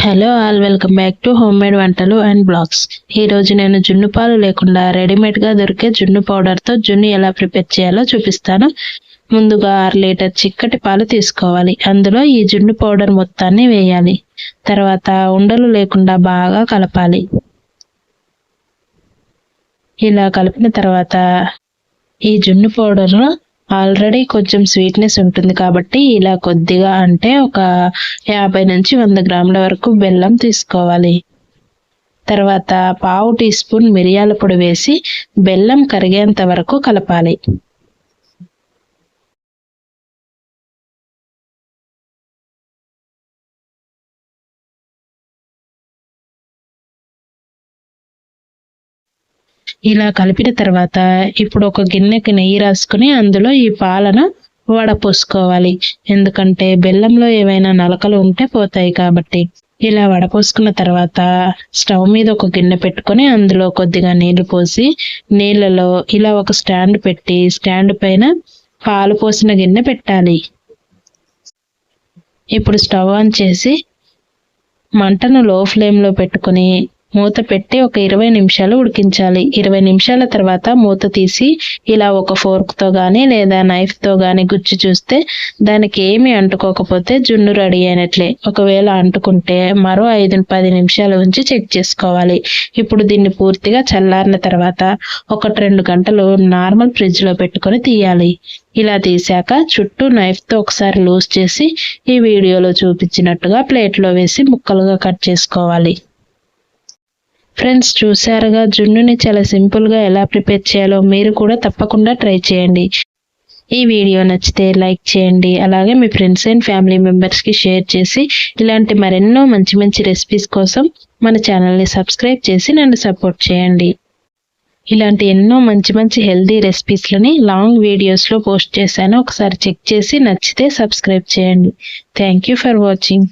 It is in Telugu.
Hello all, welcome back to home made వంటలు అండ్ బ్లాగ్స్. ఈరోజు నేను జున్ను పాలు లేకుండా రెడీమేడ్గా దొరికే జున్ను పౌడర్తో జున్ను ఎలా ప్రిపేర్ చేయాలో చూపిస్తాను. ముందుగా 6 లీటర్ చిక్కటి పాలు తీసుకోవాలి. అందులో ఈ జున్ను పౌడర్ మొత్తాన్ని వేయాలి. తర్వాత ఉండలు లేకుండా బాగా కలపాలి. ఇలా కలిపిన తర్వాత ఈ జున్ను పౌడర్ ఆల్రెడీ కొంచెం స్వీట్నెస్ ఉంటుంది కాబట్టి ఇలా కొద్దిగా, అంటే ఒక 50 నుంచి 100 గ్రాముల వరకు బెల్లం తీసుకోవాలి. తర్వాత పావు టీ స్పూన్ మిరియాల పొడి వేసి బెల్లం కరిగేంత వరకు కలపాలి. ఇలా కలిపిన తర్వాత ఇప్పుడు ఒక గిన్నెకి నెయ్యి రాసుకుని అందులో ఈ పాలను వడపోసుకోవాలి. ఎందుకంటే బెల్లంలో ఏవైనా నలకలు ఉంటే పోతాయి కాబట్టి. ఇలా వడపోసుకున్న తర్వాత స్టవ్ మీద ఒక గిన్నె పెట్టుకొని అందులో కొద్దిగా నీళ్లు పోసి నీళ్ళలో ఇలా ఒక స్టాండ్ పెట్టి స్టాండ్ పైన పాలు పోసిన గిన్నె పెట్టాలి. ఇప్పుడు స్టవ్ ఆన్ చేసి మంటను లో ఫ్లేమ్లో పెట్టుకుని మూత పెట్టి ఒక 20 నిమిషాలు ఉడికించాలి. 20 నిమిషాల తర్వాత మూత తీసి ఇలా ఒక ఫోర్క్తో కానీ లేదా నైఫ్తో కానీ గుచ్చి చూస్తే దానికి ఏమీ అంటుకోకపోతే జున్ను రెడీ అయినట్లే. ఒకవేళ అంటుకుంటే మరో 5-10 నిమిషాలు ఉంచి చెక్ చేసుకోవాలి. ఇప్పుడు దీన్ని పూర్తిగా చల్లారిన తర్వాత 1-2 గంటలు నార్మల్ ఫ్రిడ్జ్లో పెట్టుకొని తీయాలి. ఇలా తీసాక చుట్టూ నైఫ్తో ఒకసారి లూజ్ చేసి ఈ వీడియోలో చూపించినట్టుగా ప్లేట్లో వేసి ముక్కలుగా కట్ చేసుకోవాలి. ఫ్రెండ్స్, చూసారుగా జున్నుని చాలా సింపుల్గా ఎలా ప్రిపేర్ చేయాలో. మీరు కూడా తప్పకుండా ట్రై చేయండి. ఈ వీడియో నచ్చితే లైక్ చేయండి. అలాగే మీ ఫ్రెండ్స్ అండ్ ఫ్యామిలీ మెంబర్స్కి షేర్ చేసి ఇలాంటి మరెన్నో మంచి మంచి రెసిపీస్ కోసం మన ఛానల్ని సబ్స్క్రైబ్ చేసి నన్ను సపోర్ట్ చేయండి. ఇలాంటి ఎన్నో మంచి మంచి హెల్దీ రెసిపీస్లని లాంగ్ వీడియోస్లో పోస్ట్ చేశాను. ఒకసారి చెక్ చేసి నచ్చితే సబ్స్క్రైబ్ చేయండి. Thank you for watching.